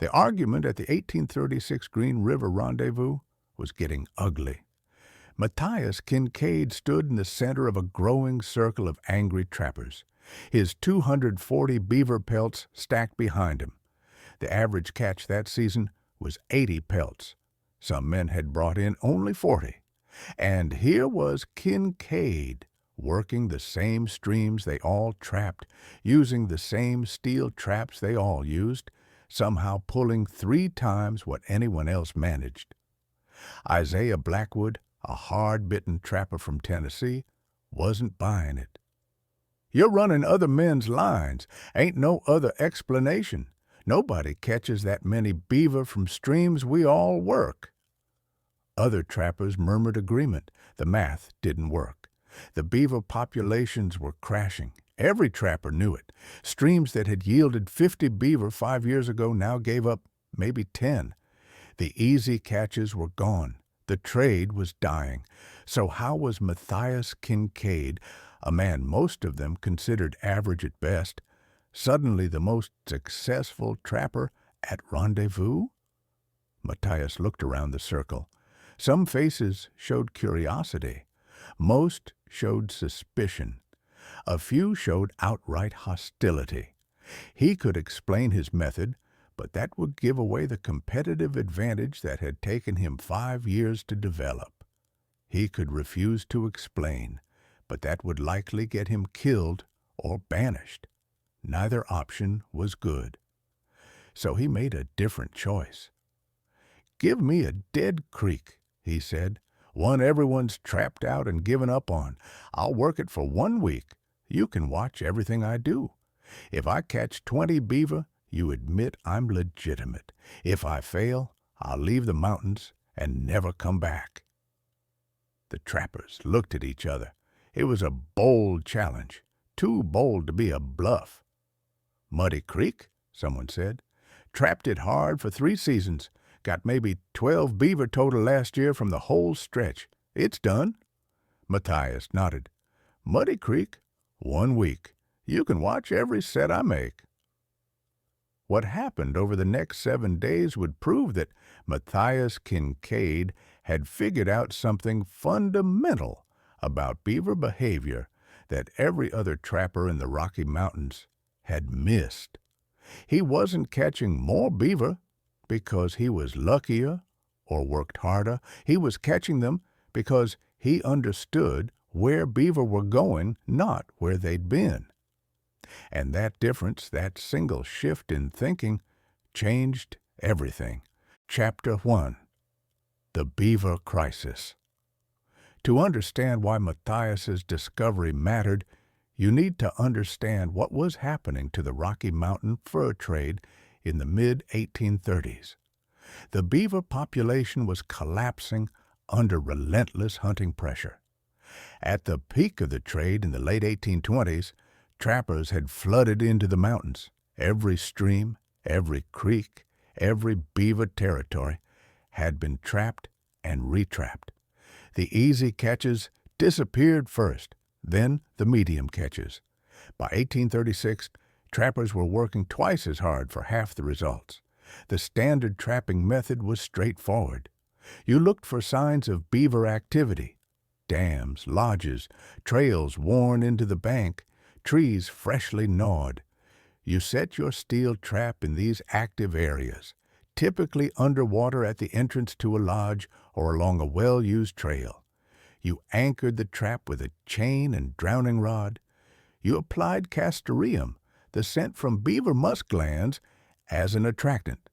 The argument at the 1836 Green River rendezvous was getting ugly. Matthias Kinkade stood in the center of a growing circle of angry trappers, his 240 beaver pelts stacked behind him. The average catch that season was 80 pelts. Some men had brought in only 40. And here was Kinkade, working the same streams they all trapped, using the same steel traps they all used, somehow pulling 3 times what anyone else managed. Isaiah Blackwood, a hard-bitten trapper from Tennessee, wasn't buying it. "You're running other men's lines. Ain't no other explanation. Nobody catches that many beaver from streams we all work." Other trappers murmured agreement. The math didn't work. The beaver populations were crashing. Every trapper knew it. Streams that had yielded 50 beaver 5 years ago now gave up maybe 10. The easy catches were gone. The trade was dying. So how was Matthias Kinkade, a man most of them considered average at best, suddenly the most successful trapper at rendezvous? Matthias looked around the circle. Some faces showed curiosity. Most showed suspicion. A few showed outright hostility. He could explain his method, but that would give away the competitive advantage that had taken him 5 years to develop. He could refuse to explain, but that would likely get him killed or banished. Neither option was good. So he made a different choice. "Give me a dead creek," he said, "one everyone's trapped out and given up on. I'll work it for 1 week. You can watch everything I do. If I catch 20 beaver, you admit I'm legitimate. If I fail, I'll leave the mountains and never come back." The trappers looked at each other. It was a bold challenge, too bold to be a bluff. "Muddy Creek," someone said. "Trapped it hard for 3 seasons. Got maybe 12 beaver total last year from the whole stretch. It's done." Matthias nodded. "Muddy Creek, 1 week. You can watch every set I make." What happened over the next 7 days would prove that Matthias Kinkade had figured out something fundamental about beaver behavior that every other trapper in the Rocky Mountains had missed. He wasn't catching more beaver because he was luckier or worked harder. He was catching them because he understood where beaver were going, not where they'd been. And that difference, that single shift in thinking, changed everything. Chapter 1. The Beaver Crisis. To understand why Matthias's discovery mattered, you need to understand what was happening to the Rocky Mountain fur trade in the mid-1830s. The beaver population was collapsing under relentless hunting pressure. At the peak of the trade in the late 1820s, trappers had flooded into the mountains. Every stream, every creek, every beaver territory had been trapped and retrapped. The easy catches disappeared first, then the medium catches. By 1836, trappers were working twice as hard for half the results. The standard trapping method was straightforward. You looked for signs of beaver activity: dams, lodges, trails worn into the bank, trees freshly gnawed. You set your steel trap in these active areas, typically underwater at the entrance to a lodge or along a well-used trail. You anchored the trap with a chain and drowning rod. You applied castoreum, the scent from beaver musk glands, as an attractant.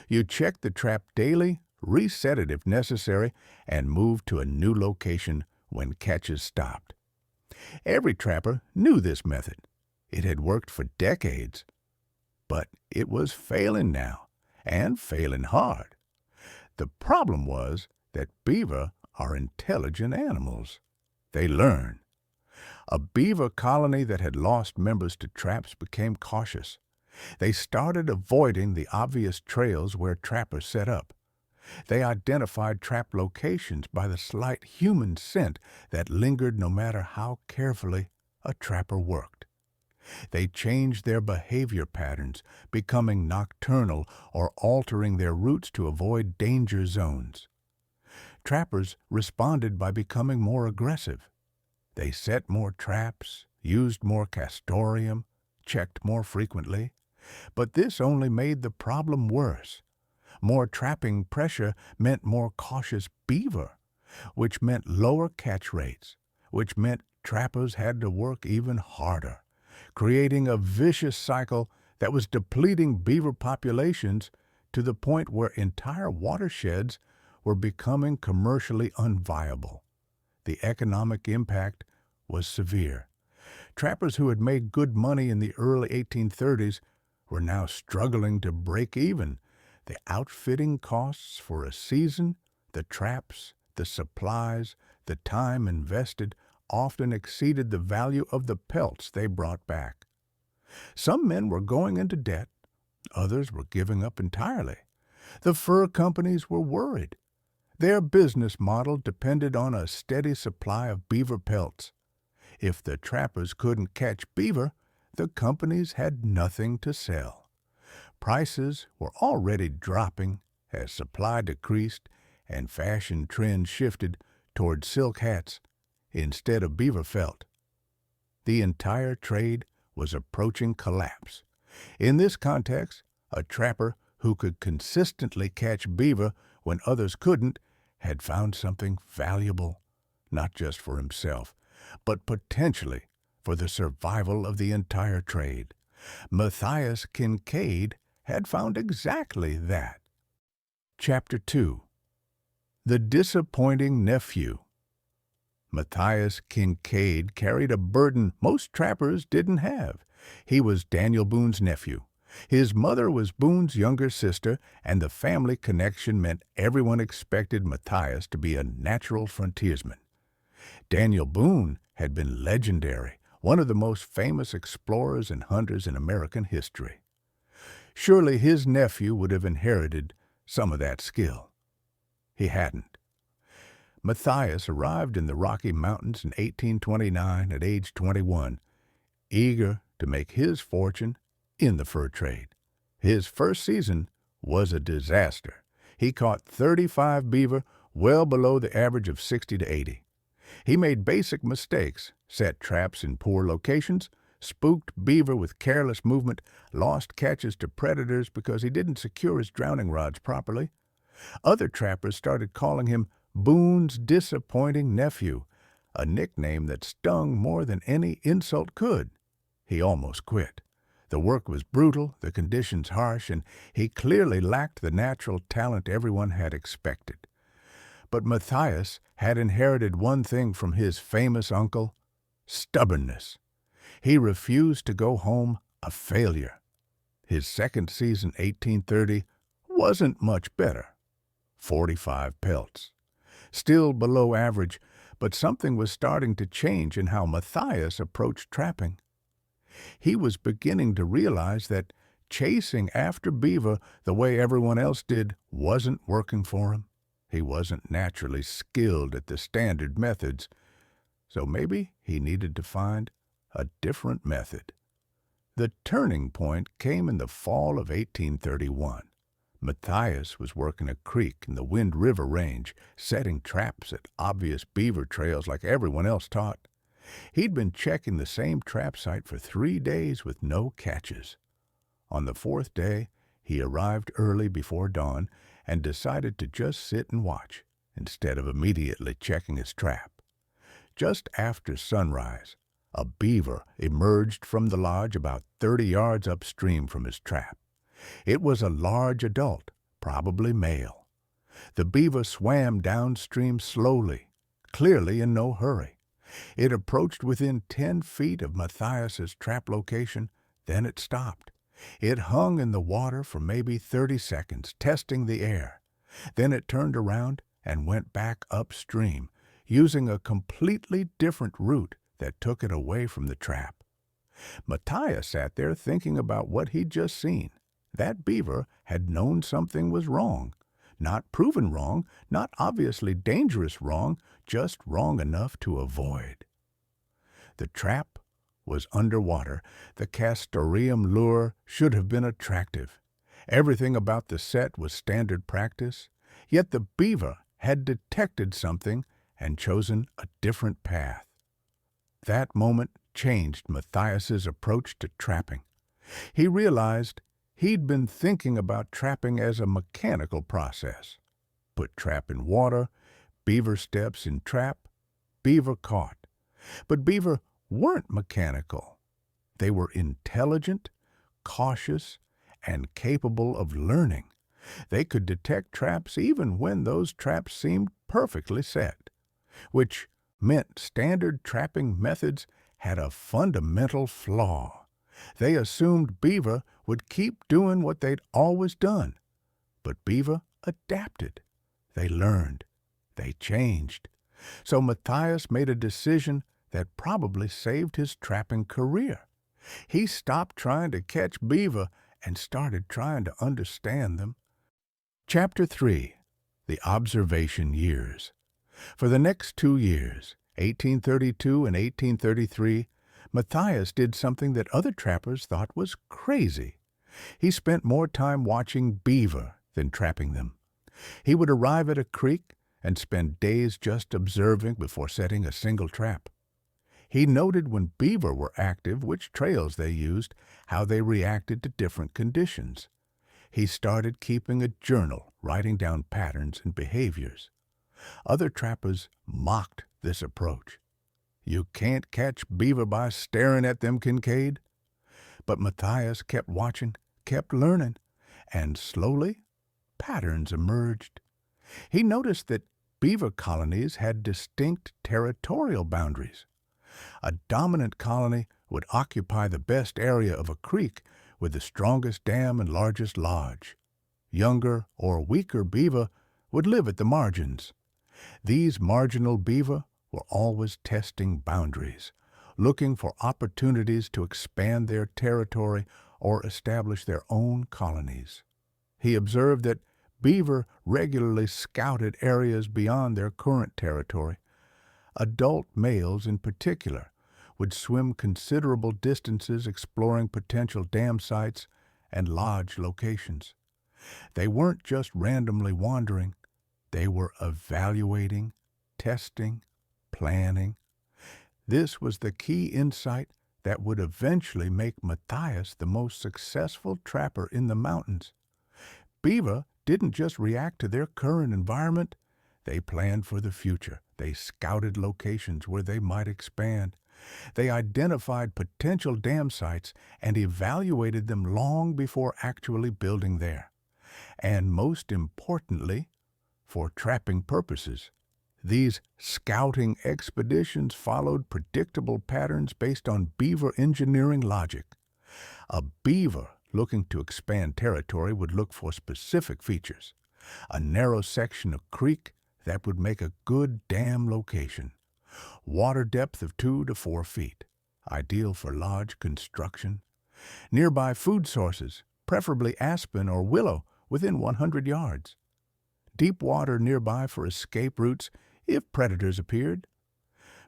You checked the trap daily, reset it if necessary, and moved to a new location when catches stopped. Every trapper knew this method. It had worked for decades. But it was failing now, and failing hard. The problem was that beaver are intelligent animals. They learn. A beaver colony that had lost members to traps became cautious. They started avoiding the obvious trails where trappers set up. They identified trap locations by the slight human scent that lingered no matter how carefully a trapper worked. They changed their behavior patterns, becoming nocturnal or altering their routes to avoid danger zones. Trappers responded by becoming more aggressive. They set more traps, used more castoreum, checked more frequently. But this only made the problem worse. More trapping pressure meant more cautious beaver, which meant lower catch rates, which meant trappers had to work even harder, creating a vicious cycle that was depleting beaver populations to the point where entire watersheds were becoming commercially unviable. The economic impact was severe. Trappers who had made good money in the early 1830s were now struggling to break even. The outfitting costs for a season, the traps, the supplies, the time invested often exceeded the value of the pelts they brought back. Some men were going into debt, others were giving up entirely. The fur companies were worried. Their business model depended on a steady supply of beaver pelts. If the trappers couldn't catch beaver, the companies had nothing to sell. Prices were already dropping as supply decreased and fashion trends shifted toward silk hats instead of beaver felt. The entire trade was approaching collapse. In this context, a trapper who could consistently catch beaver when others couldn't had found something valuable, not just for himself, but potentially for the survival of the entire trade. Matthias Kinkade had found exactly that. Chapter 2. The Disappointing Nephew. Matthias Kinkade carried a burden most trappers didn't have. He was Daniel Boone's nephew. His mother was Boone's younger sister, and the family connection meant everyone expected Matthias to be a natural frontiersman. Daniel Boone had been legendary, one of the most famous explorers and hunters in American history. Surely his nephew would have inherited some of that skill. He hadn't. Matthias arrived in the Rocky Mountains in 1829 at age 21, eager to make his fortune in the fur trade. His first season was a disaster. He caught 35 beaver, well below the average of 60 to 80. He made basic mistakes, set traps in poor locations, spooked beaver with careless movement, lost catches to predators because he didn't secure his drowning rods properly. Other trappers started calling him Boone's disappointing nephew, a nickname that stung more than any insult could. He almost quit. The work was brutal, the conditions harsh, and he clearly lacked the natural talent everyone had expected. But Matthias had inherited one thing from his famous uncle: stubbornness. He refused to go home a failure. His second season, 1830, wasn't much better. 45 pelts. Still below average, but something was starting to change in how Matthias approached trapping. He was beginning to realize that chasing after beaver the way everyone else did wasn't working for him. He wasn't naturally skilled at the standard methods, so maybe he needed to find a different method. The turning point came in the fall of 1831. Matthias was working a creek in the Wind River Range, setting traps at obvious beaver trails like everyone else taught. He'd been checking the same trap site for 3 days with no catches. On the 4th day, he arrived early before dawn and decided to just sit and watch, instead of immediately checking his trap. Just after sunrise, a beaver emerged from the lodge about 30 yards upstream from his trap. It was a large adult, probably male. The beaver swam downstream slowly, clearly in no hurry. It approached within 10 feet of Matthias's trap location, then it stopped. It hung in the water for maybe 30 seconds, testing the air. Then it turned around and went back upstream, using a completely different route that took it away from the trap. Matthias sat there thinking about what he'd just seen. That beaver had known something was wrong. Not proven wrong, not obviously dangerous wrong, just wrong enough to avoid. The trap was underwater, the castoreum lure should have been attractive. Everything about the set was standard practice, yet the beaver had detected something and chosen a different path. That moment changed Matthias's approach to trapping. He realized he'd been thinking about trapping as a mechanical process. Put trap in water, beaver steps in trap, beaver caught. But beaver weren't mechanical. They were intelligent, cautious, and capable of learning. They could detect traps even when those traps seemed perfectly set, which meant standard trapping methods had a fundamental flaw. They assumed beaver would keep doing what they'd always done. But beaver adapted. They learned. They changed. So Matthias made a decision that probably saved his trapping career. He stopped trying to catch beaver and started trying to understand them. Chapter 3. The Observation Years. For the next 2 years, 1832 and 1833, Matthias did something that other trappers thought was crazy. He spent more time watching beaver than trapping them. He would arrive at a creek and spend days just observing before setting a single trap. He noted when beaver were active which trails they used, how they reacted to different conditions. He started keeping a journal, writing down patterns and behaviors. Other trappers mocked this approach. "You can't catch beaver by staring at them, Kinkade." But Matthias kept watching, kept learning, and slowly patterns emerged. He noticed that beaver colonies had distinct territorial boundaries. A dominant colony would occupy the best area of a creek with the strongest dam and largest lodge. Younger or weaker beaver would live at the margins. These marginal beaver were always testing boundaries, looking for opportunities to expand their territory or establish their own colonies. He observed that beaver regularly scouted areas beyond their current territory. Adult males, in particular, would swim considerable distances exploring potential dam sites and lodge locations. They weren't just randomly wandering. They were evaluating, testing, planning. This was the key insight that would eventually make Matthias the most successful trapper in the mountains. Beaver didn't just react to their current environment. They planned for the future. They scouted locations where they might expand. They identified potential dam sites and evaluated them long before actually building there. And most importantly, for trapping purposes, these scouting expeditions followed predictable patterns based on beaver engineering logic. A beaver looking to expand territory would look for specific features. A narrow section of creek that would make a good dam location. Water depth of 2 to 4 feet, ideal for lodge construction. Nearby food sources, preferably aspen or willow, within 100 yards. Deep water nearby for escape routes if predators appeared.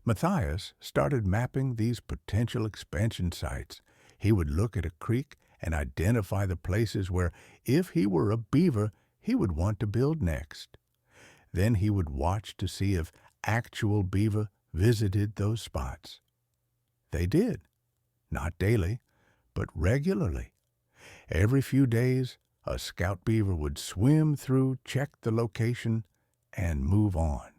Matthias started mapping these potential expansion sites. He would look at a creek and identify the places where, if he were a beaver, he would want to build next. Then he would watch to see if actual beaver visited those spots. They did, not daily, but regularly. Every few days, a scout beaver would swim through, check the location, and move on.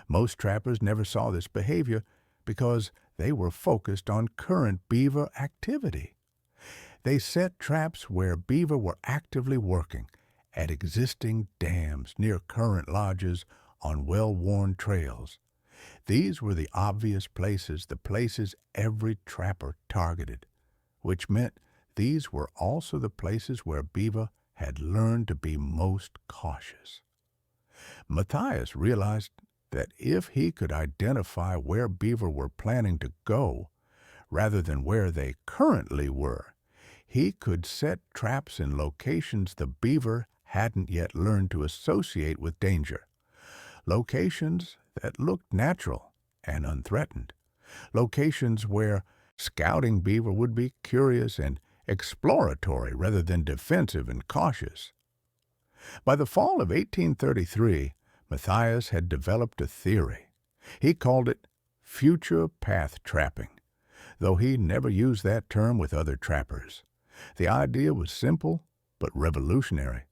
Most trappers never saw this behavior because they were focused on current beaver activity. They set traps where beaver were actively working, at existing dams, near current lodges, on well-worn trails. These were the obvious places, the places every trapper targeted, which meant these were also the places where beaver had learned to be most cautious. Matthias realized that if he could identify where beaver were planning to go, rather than where they currently were, he could set traps in locations the beaver hadn't yet learned to associate with danger. Locations that looked natural and unthreatened. Locations where Scouting beaver would be curious and exploratory rather than defensive and cautious. By the fall of 1833, Matthias had developed a theory. He called it future path trapping, though he never used that term with other trappers. The idea was simple but revolutionary.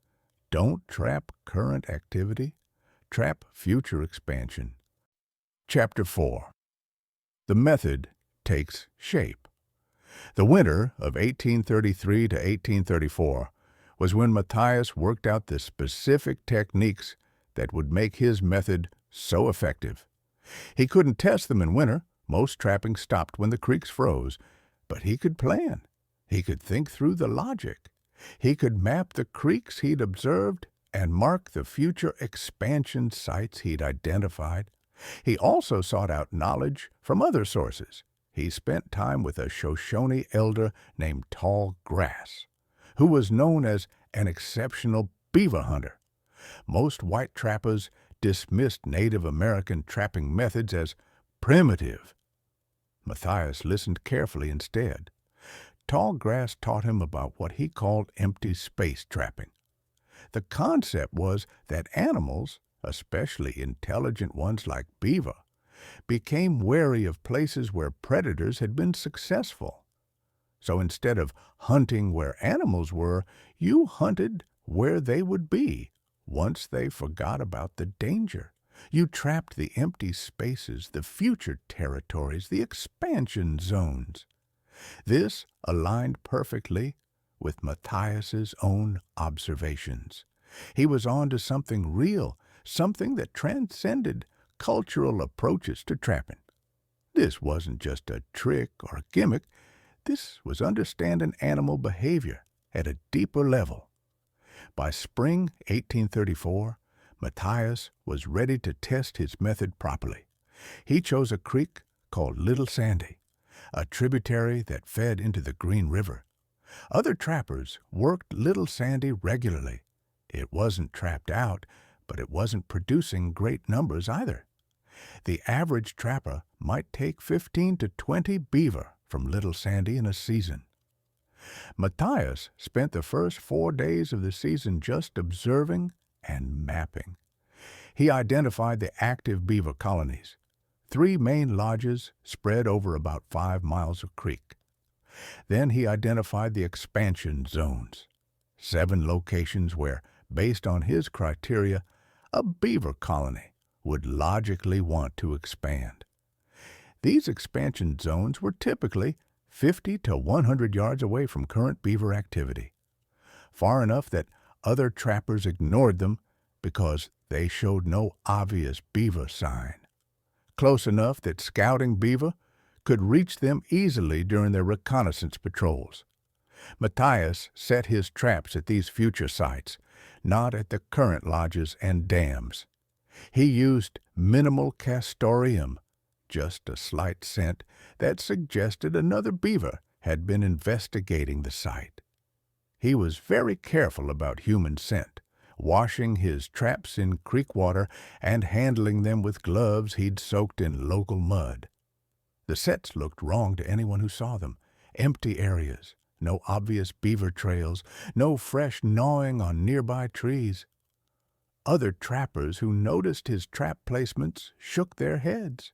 Don't trap current activity, trap future expansion. Chapter 4. The method takes shape. The winter of 1833 to 1834 was when Matthias worked out the specific techniques that would make his method so effective. He couldn't test them in winter. Most trapping stopped when the creeks froze. But he could plan. He could think through the logic. He could map the creeks he'd observed and mark the future expansion sites he'd identified. He also sought out knowledge from other sources. He spent time with a Shoshone elder named Tall Grass, who was known as an exceptional beaver hunter. Most white trappers dismissed Native American trapping methods as primitive. Matthias listened carefully instead. Tall Grass taught him about what he called empty space trapping. The concept was that animals, especially intelligent ones like beaver, became wary of places where predators had been successful. So instead of hunting where animals were, you hunted where they would be once they forgot about the danger. You trapped the empty spaces, the future territories, the expansion zones. This aligned perfectly with Matthias's own observations. He was on to something real, something that transcended cultural approaches to trapping. This wasn't just a trick or a gimmick. This was understanding animal behavior at a deeper level. By spring 1834, Matthias was ready to test his method properly. He chose a creek called Little Sandy, a tributary that fed into the Green River. Other trappers worked Little Sandy regularly. It wasn't trapped out, but it wasn't producing great numbers either. The average trapper might take 15 to 20 beaver from Little Sandy in a season. Matthias spent the first 4 days of the season just observing and mapping. He identified the active beaver colonies, 3 main lodges spread over about 5 miles of creek. Then he identified the expansion zones, 7 locations where, based on his criteria, a beaver colony would logically want to expand. These expansion zones were typically 50 to 100 yards away from current beaver activity, far enough that other trappers ignored them because they showed no obvious beaver sign, close enough that scouting beaver could reach them easily during their reconnaissance patrols. Matthias set his traps at these future sites, not at the current lodges and dams. He used minimal castoreum, just a slight scent that suggested another beaver had been investigating the site. He was very careful about human scent, washing his traps in creek water and handling them with gloves he'd soaked in local mud. The sets looked wrong to anyone who saw them. Empty areas, no obvious beaver trails, no fresh gnawing on nearby trees. Other trappers who noticed his trap placements shook their heads.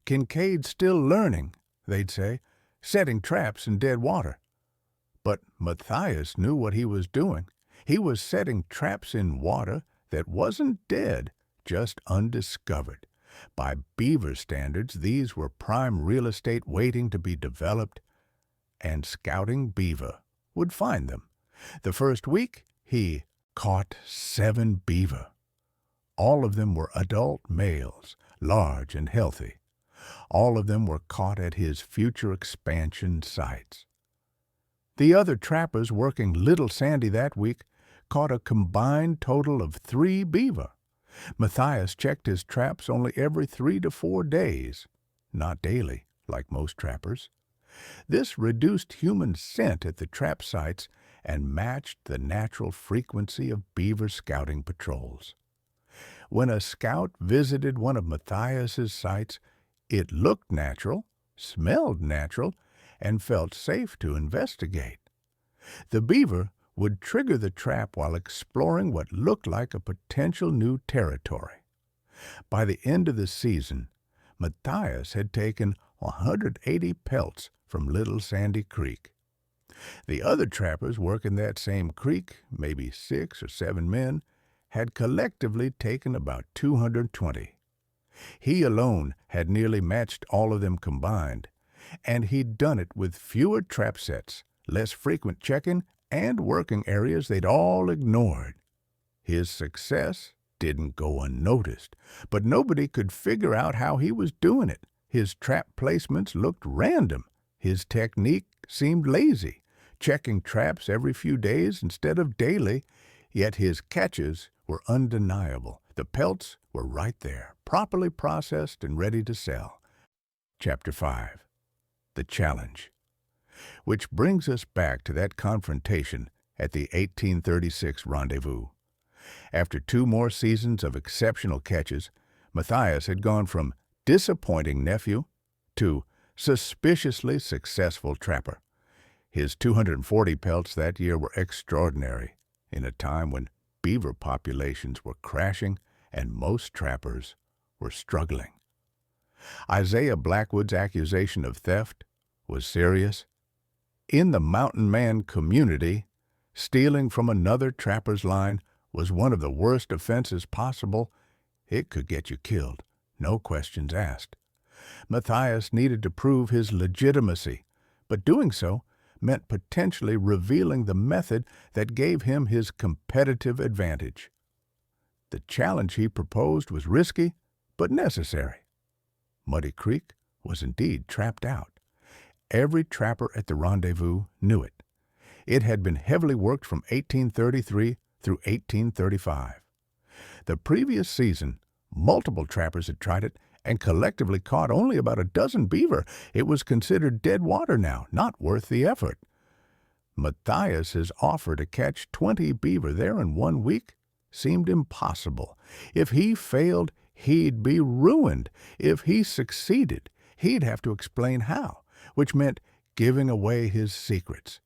"Kinkade's still learning," they'd say, "setting traps in dead water." But Matthias knew what he was doing. He was setting traps in water that wasn't dead, just undiscovered. By beaver standards, these were prime real estate waiting to be developed, and scouting beaver would find them. The first week, he caught 7 beaver. All of them were adult males, large and healthy. All of them were caught at his future expansion sites. The other trappers working Little Sandy that week caught a combined total of 3 beaver. Matthias checked his traps only every 3 to 4 days, not daily, like most trappers. This reduced human scent at the trap sites and matched the natural frequency of beaver scouting patrols. When a scout visited one of Matthias's sites, it looked natural, smelled natural, and felt safe to investigate. The beaver would trigger the trap while exploring what looked like a potential new territory. By the end of the season, Matthias had taken 180 pelts from Little Sandy Creek. The other trappers working that same creek, maybe 6 or 7 men, had collectively taken about 220. He alone had nearly matched all of them combined, and he'd done it with fewer trap sets, less frequent checking, and working areas they'd all ignored. His success didn't go unnoticed, but nobody could figure out how he was doing it. His trap placements looked random. His technique seemed lazy, checking traps every few days instead of daily, yet his catches were undeniable. The pelts were right there, properly processed and ready to sell. Chapter 5. The Challenge. Which brings us back to that confrontation at the 1836 rendezvous. After 2 more seasons of exceptional catches, Matthias had gone from disappointing nephew to suspiciously successful trapper. His 240 pelts that year were extraordinary, in a time when beaver populations were crashing and most trappers were struggling. Isaiah Blackwood's accusation of theft was serious. In the mountain man community, stealing from another trapper's line was one of the worst offenses possible. It could get you killed, no questions asked. Matthias needed to prove his legitimacy, but doing so meant potentially revealing the method that gave him his competitive advantage. The challenge he proposed was risky, but necessary. Muddy Creek was indeed trapped out. Every trapper at the rendezvous knew it. It had been heavily worked from 1833 through 1835. The previous season, multiple trappers had tried it and collectively caught only about a dozen beaver. It was considered dead water now, not worth the effort. Matthias's offer to catch 20 beaver there in 1 week seemed impossible. If he failed, he'd be ruined. If he succeeded, he'd have to explain how, which meant giving away his secrets.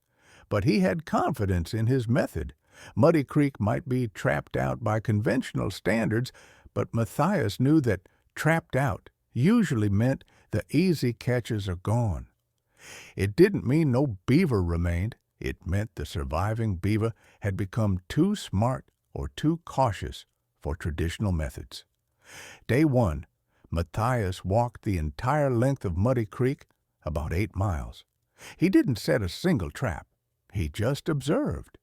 But he had confidence in his method. Muddy Creek might be trapped out by conventional standards, but Matthias knew that trapped out usually meant the easy catches are gone. It didn't mean no beaver remained. It meant the surviving beaver had become too smart or too cautious for traditional methods. Day 1, Matthias walked the entire length of Muddy Creek, about 8 miles. He didn't set a single trap. He just observed.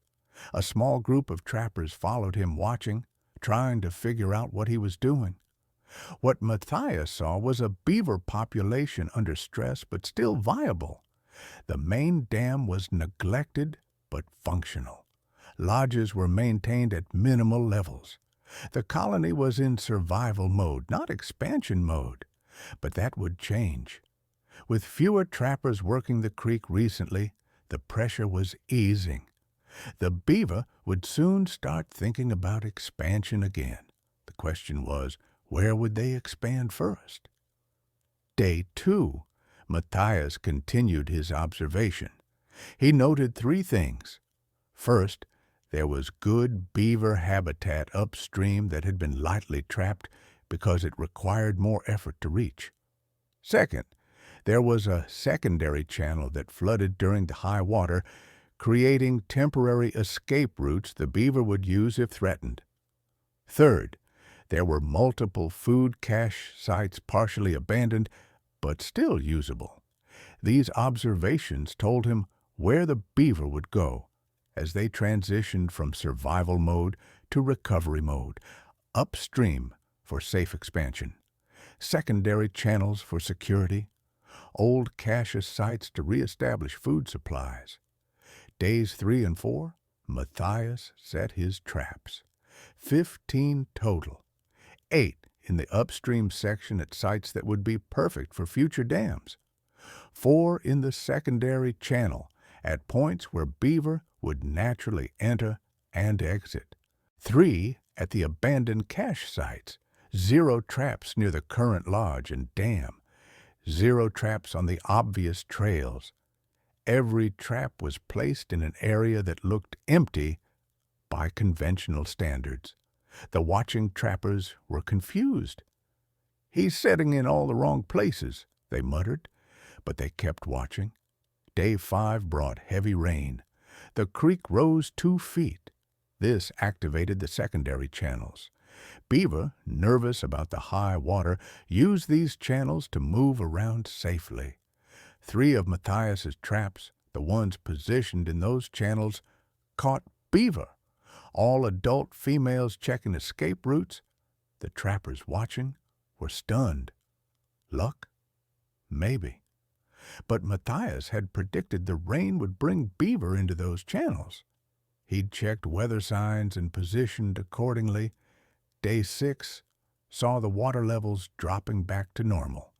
A small group of trappers followed him watching, trying to figure out what he was doing. What Matthias saw was a beaver population under stress but still viable. The main dam was neglected but functional. Lodges were maintained at minimal levels. The colony was in survival mode, not expansion mode. But that would change. With fewer trappers working the creek recently, the pressure was easing. The beaver would soon start thinking about expansion again. The question was, where would they expand first? Day 2, Matthias continued his observation. He noted 3 things. First, there was good beaver habitat upstream that had been lightly trapped because it required more effort to reach. Second, there was a secondary channel that flooded during the high water, creating temporary escape routes the beaver would use if threatened. Third, there were multiple food cache sites partially abandoned, but still usable. These observations told him where the beaver would go as they transitioned from survival mode to recovery mode, upstream for safe expansion, secondary channels for security, old cache sites to reestablish food supplies. Days 3 and 4, Matthias set his traps. 15 total. 8 in the upstream section at sites that would be perfect for future dams. 4 in the secondary channel at points where beaver would naturally enter and exit. 3 at the abandoned cache sites. 0 traps near the current lodge and dam. Zero traps on the obvious trails. Every trap was placed in an area that looked empty by conventional standards. The watching trappers were confused. "He's setting in all the wrong places," they muttered, but they kept watching. Day 5 brought heavy rain. The creek rose 2 feet. This activated the secondary channels. Beaver, nervous about the high water, used these channels to move around safely. 3 of Matthias's traps, the ones positioned in those channels, caught beaver. All adult females checking escape routes. The trappers watching were stunned. Luck? Maybe. But Matthias had predicted the rain would bring beaver into those channels. He'd checked weather signs and positioned accordingly. Day 6 saw the water levels dropping back to normal.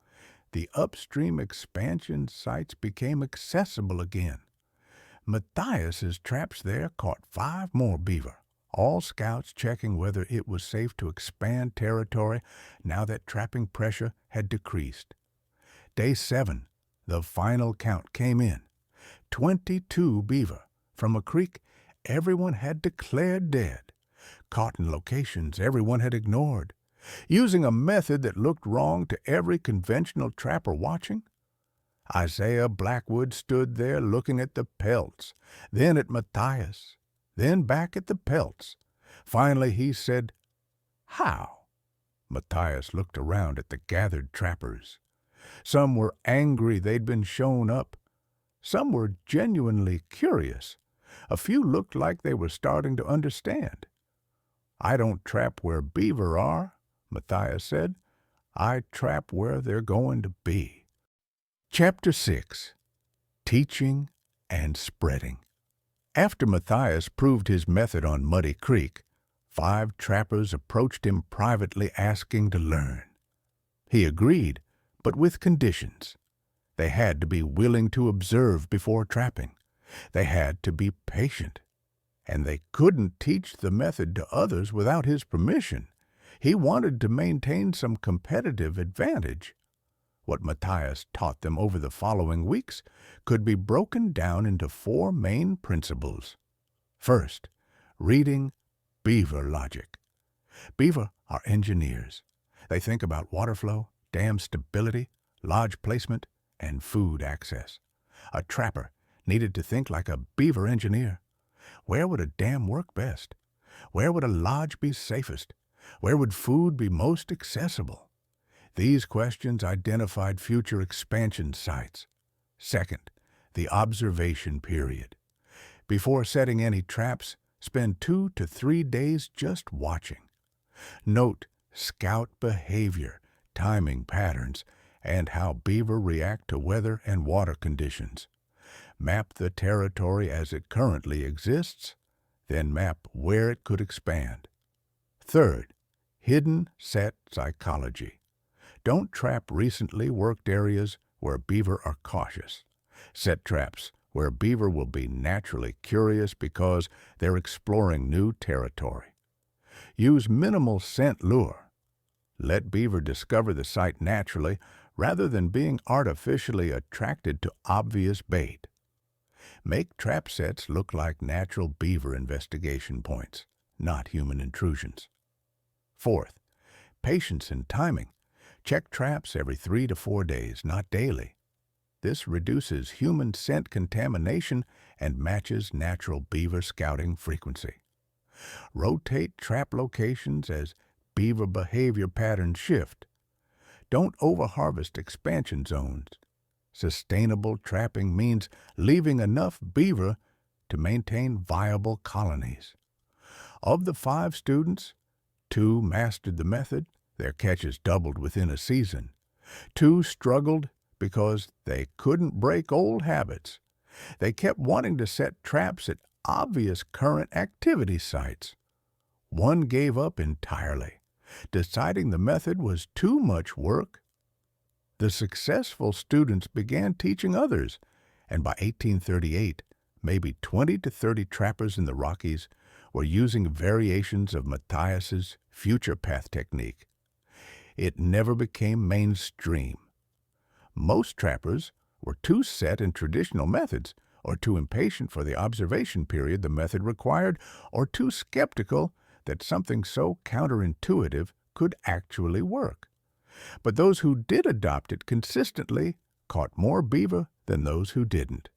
The upstream expansion sites became accessible again. Matthias's traps there caught 5 more beaver, all scouts checking whether it was safe to expand territory now that trapping pressure had decreased. Day 7, the final count came in. 22 beaver from a creek everyone had declared dead, caught in locations everyone had ignored, using a method that looked wrong to every conventional trapper watching. Isaiah Blackwood stood there looking at the pelts, then at Matthias, then back at the pelts. Finally he said, "How?" Matthias looked around at the gathered trappers. Some were angry they'd been shown up. Some were genuinely curious. A few looked like they were starting to understand. "I don't trap where beaver are," Matthias said. "I trap where they're going to be." Chapter 6. Teaching and Spreading. After Matthias proved his method on Muddy Creek, 5 trappers approached him privately asking to learn. He agreed, but with conditions. They had to be willing to observe before trapping. They had to be patient. And they couldn't teach the method to others without his permission. He wanted to maintain some competitive advantage. What Matthias taught them over the following weeks could be broken down into 4 main principles. First, reading beaver logic. Beaver are engineers. They think about water flow, dam stability, lodge placement, and food access. A trapper needed to think like a beaver engineer. Where would a dam work best? Where would a lodge be safest? Where would food be most accessible? These questions identified future expansion sites. Second, the observation period. Before setting any traps, spend 2 to 3 days just watching. Note scout behavior, timing patterns, and how beaver react to weather and water conditions. Map the territory as it currently exists, then map where it could expand. Third, hidden set psychology. Don't trap recently worked areas where beaver are cautious. Set traps where beaver will be naturally curious because they're exploring new territory. Use minimal scent lure. Let beaver discover the site naturally rather than being artificially attracted to obvious bait. Make trap sets look like natural beaver investigation points, not human intrusions. Fourth, patience and timing. Check traps every 3 to 4 days, not daily. This reduces human scent contamination and matches natural beaver scouting frequency. Rotate trap locations as beaver behavior patterns shift. Don't overharvest expansion zones. Sustainable trapping means leaving enough beaver to maintain viable colonies. Of the 5 students, 2 mastered the method. Their catches doubled within a season. 2 struggled because they couldn't break old habits. They kept wanting to set traps at obvious current activity sites. 1 gave up entirely, deciding the method was too much work. The successful students began teaching others, and by 1838, maybe 20 to 30 trappers in the Rockies were using variations of Matthias's future path technique. It never became mainstream. Most trappers were too set in traditional methods, or too impatient for the observation period the method required, or too skeptical that something so counterintuitive could actually work. But those who did adopt it consistently caught more beaver than those who didn't.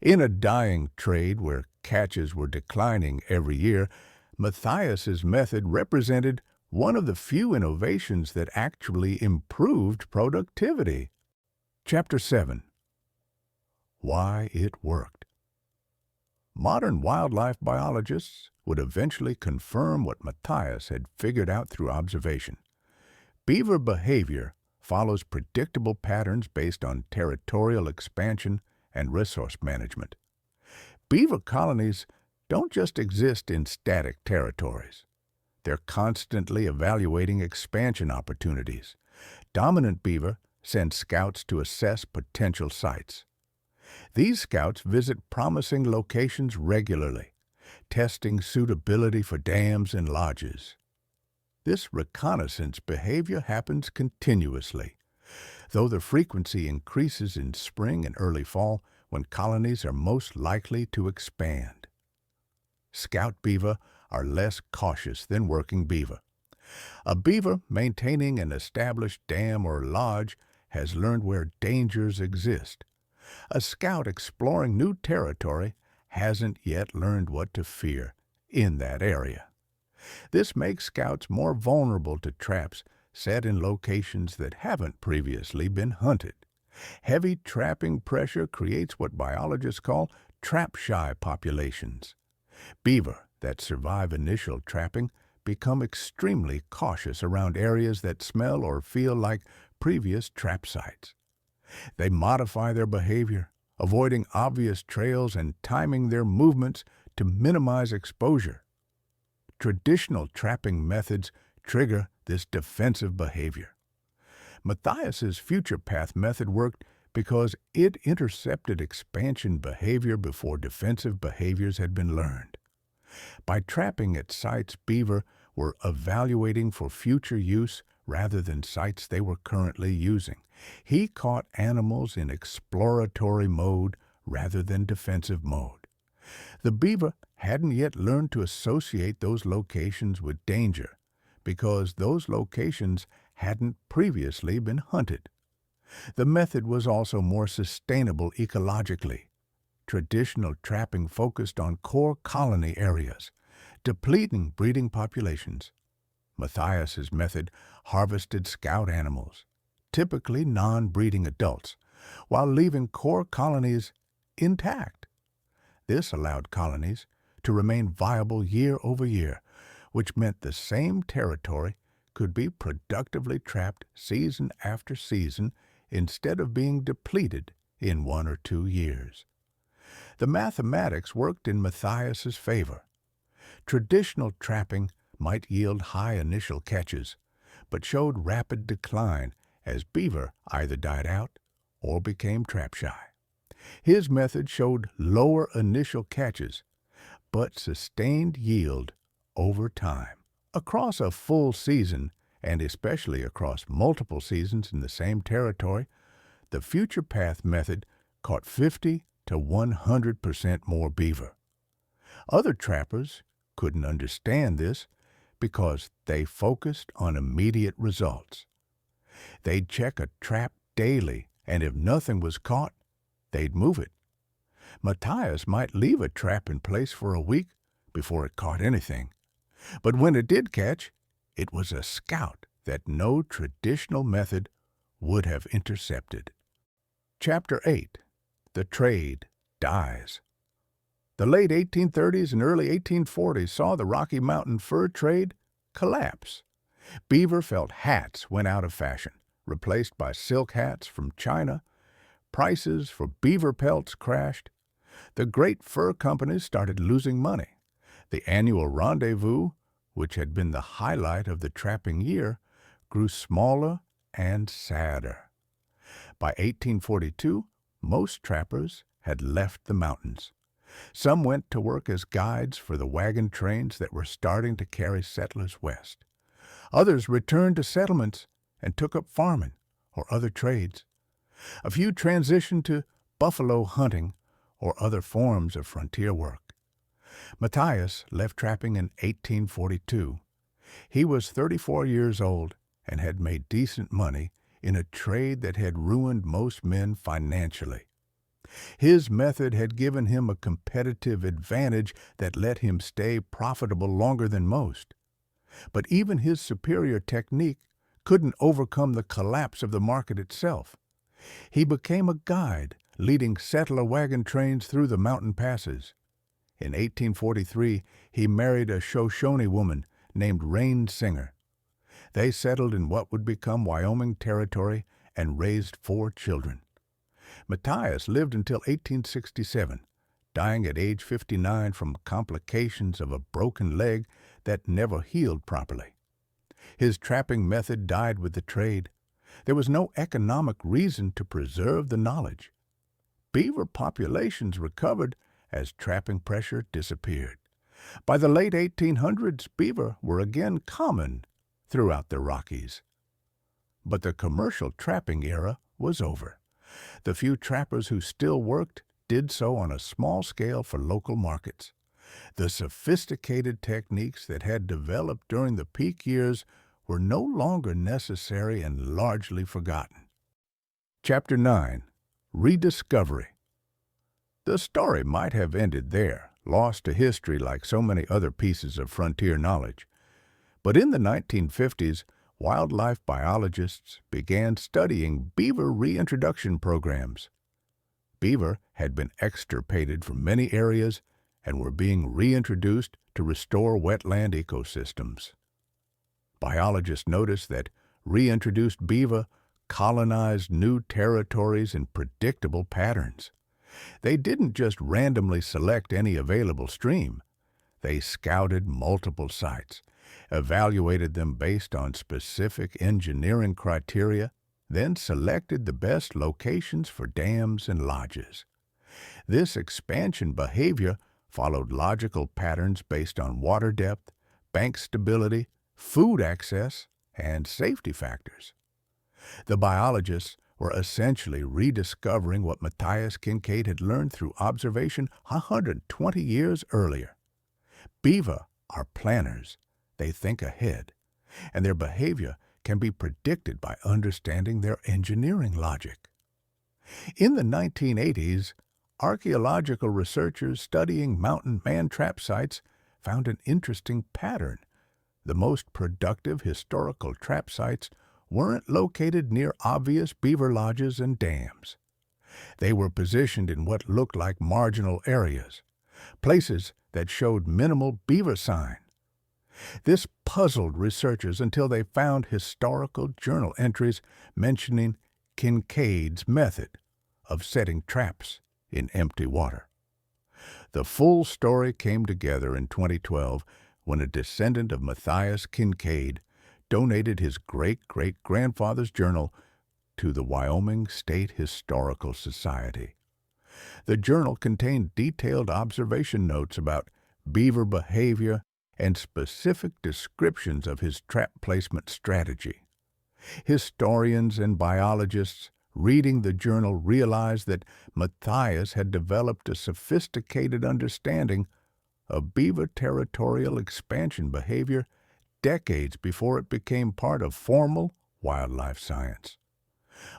In a dying trade where catches were declining every year, Matthias's method represented one of the few innovations that actually improved productivity. Chapter 7. Why it worked. Modern wildlife biologists would eventually confirm what Matthias had figured out through observation. Beaver behavior follows predictable patterns based on territorial expansion and resource management. Beaver colonies don't just exist in static territories. They're constantly evaluating expansion opportunities. Dominant beaver send scouts to assess potential sites. These scouts visit promising locations regularly, testing suitability for dams and lodges. This reconnaissance behavior happens continuously, though the frequency increases in spring and early fall when colonies are most likely to expand. Scout beaver are less cautious than working beaver. A beaver maintaining an established dam or lodge has learned where dangers exist. A scout exploring new territory hasn't yet learned what to fear in that area. This makes scouts more vulnerable to traps set in locations that haven't previously been hunted. Heavy trapping pressure creates what biologists call trap-shy populations. Beaver that survive initial trapping become extremely cautious around areas that smell or feel like previous trap sites. They modify their behavior, avoiding obvious trails and timing their movements to minimize exposure. Traditional trapping methods trigger this defensive behavior. Matthias's future path method worked because it intercepted expansion behavior before defensive behaviors had been learned. By trapping at sites beaver were evaluating for future use rather than sites they were currently using, he caught animals in exploratory mode rather than defensive mode. The beaver hadn't yet learned to associate those locations with danger because those locations hadn't previously been hunted. The method was also more sustainable ecologically. Traditional trapping focused on core colony areas, depleting breeding populations. Matthias's method harvested scout animals, typically non-breeding adults, while leaving core colonies intact. This allowed colonies to remain viable year over year, which meant the same territory could be productively trapped season after season instead of being depleted in 1 or 2 years. The mathematics worked in Matthias's favor. Traditional trapping might yield high initial catches, but showed rapid decline as beaver either died out or became trap-shy. His method showed lower initial catches, but sustained yield over time. Across a full season, and especially across multiple seasons in the same territory, the future path method caught 50 to 100% more beaver. Other trappers couldn't understand this because they focused on immediate results. They'd check a trap daily, and if nothing was caught, they'd move it. Matthias might leave a trap in place for a week before it caught anything. But when it did catch, it was a scout that no traditional method would have intercepted. Chapter 8. The Trade Dies. The late 1830s and early 1840s saw the Rocky Mountain fur trade collapse. Beaver felt hats went out of fashion, replaced by silk hats from China. Prices for beaver pelts crashed. The great fur companies started losing money. The annual rendezvous, which had been the highlight of the trapping year, grew smaller and sadder. By 1842, most trappers had left the mountains. Some went to work as guides for the wagon trains that were starting to carry settlers west. Others returned to settlements and took up farming or other trades. A few transitioned to buffalo hunting or other forms of frontier work. Matthias left trapping in 1842. He was 34 years old and had made decent money in a trade that had ruined most men financially. His method had given him a competitive advantage that let him stay profitable longer than most. But even his superior technique couldn't overcome the collapse of the market itself. He became a guide, leading settler wagon trains through the mountain passes. In 1843, he married a Shoshone woman named Rain Singer. They settled in what would become Wyoming Territory and raised 4 children. Matthias lived until 1867, dying at age 59 from complications of a broken leg that never healed properly. His trapping method died with the trade. There was no economic reason to preserve the knowledge. Beaver populations recovered as trapping pressure disappeared. By the late 1800s, beaver were again common throughout the Rockies. But the commercial trapping era was over. The few trappers who still worked did so on a small scale for local markets. The sophisticated techniques that had developed during the peak years were no longer necessary and largely forgotten. Chapter 9. Rediscovery. The story might have ended there, lost to history like so many other pieces of frontier knowledge. But in the 1950s, wildlife biologists began studying beaver reintroduction programs. Beaver had been extirpated from many areas and were being reintroduced to restore wetland ecosystems. Biologists noticed that reintroduced beaver colonized new territories in predictable patterns. They didn't just randomly select any available stream. They scouted multiple sites, evaluated them based on specific engineering criteria, then selected the best locations for dams and lodges. This expansion behavior followed logical patterns based on water depth, bank stability, food access, and safety factors. The biologists were essentially rediscovering what Matthias Kinkade had learned through observation 120 years earlier. Beaver are planners. They think ahead, and their behavior can be predicted by understanding their engineering logic. In the 1980s, archaeological researchers studying mountain man-trap sites found an interesting pattern. The most productive historical trap sites weren't located near obvious beaver lodges and dams. They were positioned in what looked like marginal areas, places that showed minimal beaver sign. This puzzled researchers until they found historical journal entries mentioning Kinkade's method of setting traps in empty water. The full story came together in 2012 when a descendant of Matthias Kinkade donated his great-great-grandfather's journal to the Wyoming State Historical Society. The journal contained detailed observation notes about beaver behavior and specific descriptions of his trap placement strategy. Historians and biologists reading the journal realized that Matthias had developed a sophisticated understanding of beaver territorial expansion behavior decades before it became part of formal wildlife science.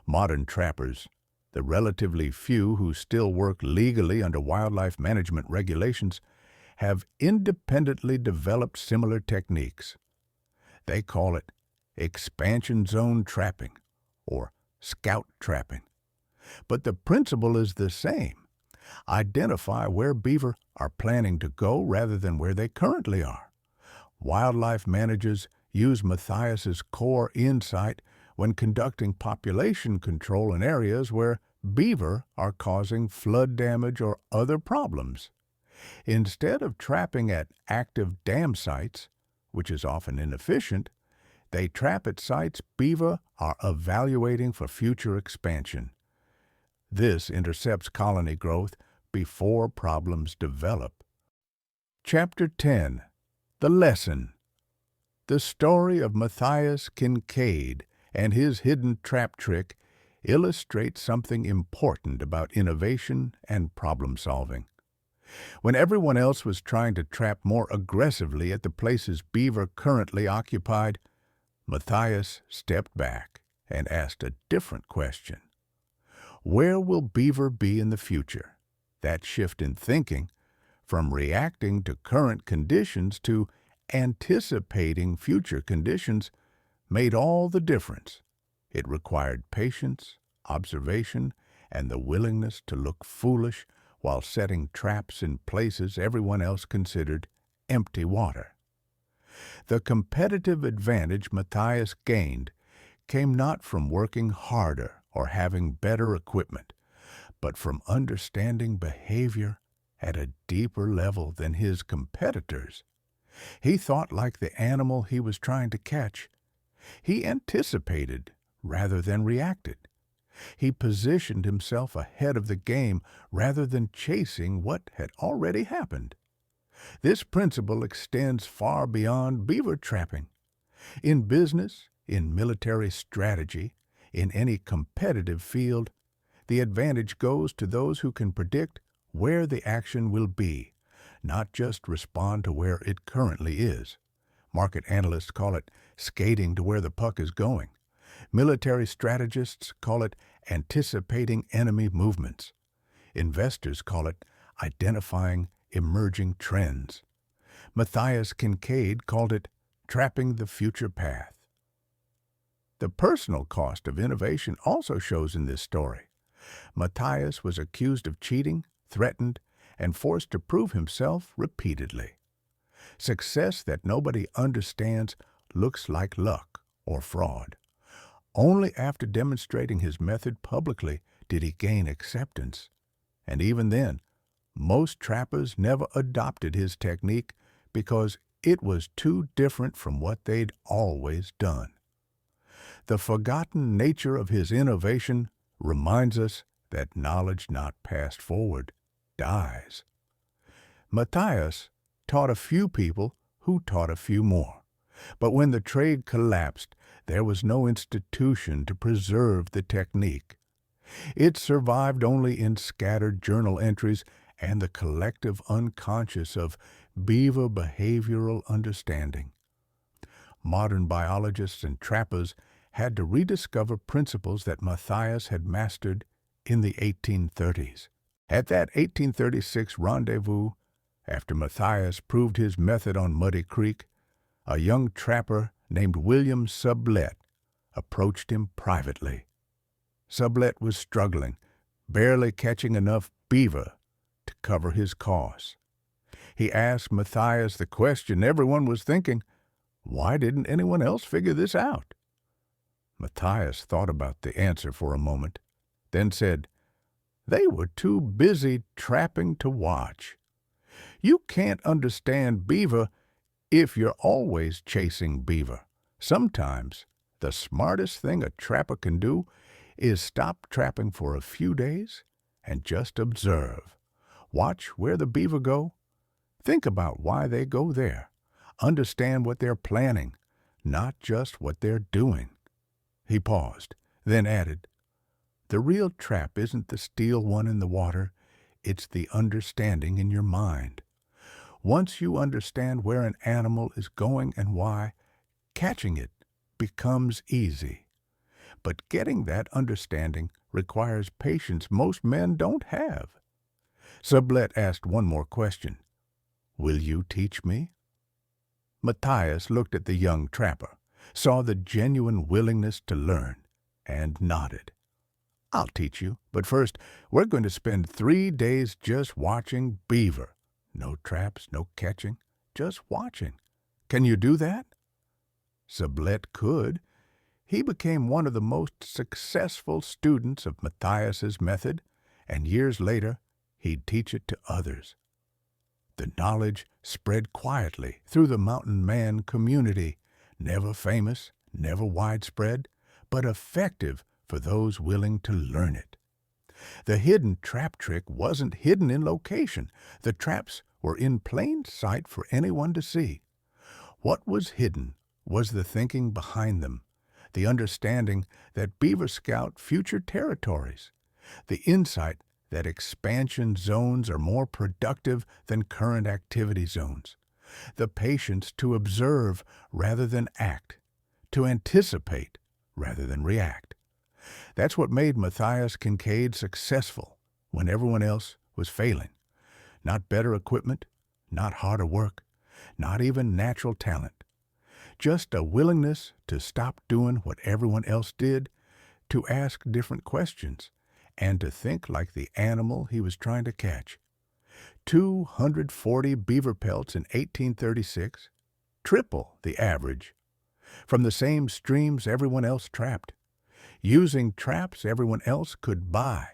Modern trappers, the relatively few who still work legally under wildlife management regulations, have independently developed similar techniques. They call it expansion zone trapping or scout trapping. But the principle is the same. Identify where beaver are planning to go rather than where they currently are. Wildlife managers use Matthias's core insight when conducting population control in areas where beaver are causing flood damage or other problems. Instead of trapping at active dam sites, which is often inefficient, they trap at sites beaver are evaluating for future expansion. This intercepts colony growth before problems develop. Chapter 10. The Lesson. The story of Matthias Kinkade and his hidden trap trick illustrate something important about innovation and problem-solving. When everyone else was trying to trap more aggressively at the places Beaver currently occupied, Matthias stepped back and asked a different question. Where will Beaver be in the future? That shift in thinking, from reacting to current conditions to anticipating future conditions, made all the difference. It required patience, observation, and the willingness to look foolish while setting traps in places everyone else considered empty water. The competitive advantage Matthias gained came not from working harder or having better equipment, but from understanding behavior at a deeper level than his competitors. He thought like the animal he was trying to catch. He anticipated rather than reacted. He positioned himself ahead of the game rather than chasing what had already happened. This principle extends far beyond beaver trapping. In business, in military strategy, in any competitive field, the advantage goes to those who can predict where the action will be, not just respond to where it currently is. Market analysts call it skating to where the puck is going. Military strategists call it anticipating enemy movements. Investors call it identifying emerging trends. Matthias Kinkade called it trapping the future path. The personal cost of innovation also shows in this story. Matthias was accused of cheating, threatened, and forced to prove himself repeatedly. Success that nobody understands looks like luck or fraud. Only after demonstrating his method publicly did he gain acceptance. And even then, most trappers never adopted his technique because it was too different from what they'd always done. The forgotten nature of his innovation reminds us that knowledge not passed forward dies. Matthias taught a few people who taught a few more. But when the trade collapsed, there was no institution to preserve the technique. It survived only in scattered journal entries and the collective unconscious of beaver behavioral understanding. Modern biologists and trappers had to rediscover principles that Matthias had mastered in the 1830s. At that 1836 rendezvous, after Matthias proved his method on Muddy Creek, a young trapper named William Sublette approached him privately. Sublette was struggling, barely catching enough beaver to cover his costs. He asked Matthias the question everyone was thinking, why didn't anyone else figure this out? Matthias thought about the answer for a moment, then said, they were too busy trapping to watch. You can't understand beaver if you're always chasing beaver. Sometimes the smartest thing a trapper can do is stop trapping for a few days and just observe. Watch where the beaver go. Think about why they go there. Understand what they're planning, not just what they're doing. He paused, then added, the real trap isn't the steel one in the water, it's the understanding in your mind. Once you understand where an animal is going and why, catching it becomes easy. But getting that understanding requires patience most men don't have. Sublette asked one more question. Will you teach me? Matthias looked at the young trapper, saw the genuine willingness to learn, and nodded. I'll teach you, but first we're going to spend 3 days just watching beaver. No traps, no catching, just watching. Can you do that? Sublette could. He became one of the most successful students of Matthias's method, and years later he'd teach it to others. The knowledge spread quietly through the mountain man community, never famous, never widespread, but effective for those willing to learn it. The hidden trap trick wasn't hidden in location. The traps were in plain sight for anyone to see. What was hidden was the thinking behind them, the understanding that beaver scout future territories, the insight that expansion zones are more productive than current activity zones, the patience to observe rather than act, to anticipate rather than react. That's what made Matthias Kinkade successful when everyone else was failing. Not better equipment, not harder work, not even natural talent. Just a willingness to stop doing what everyone else did, to ask different questions, and to think like the animal he was trying to catch. 240 beaver pelts in 1836, triple the average, from the same streams everyone else trapped, using traps everyone else could buy.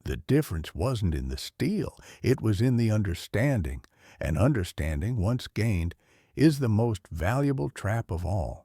The difference wasn't in the steel, it was in the understanding, and understanding, once gained, is the most valuable trap of all.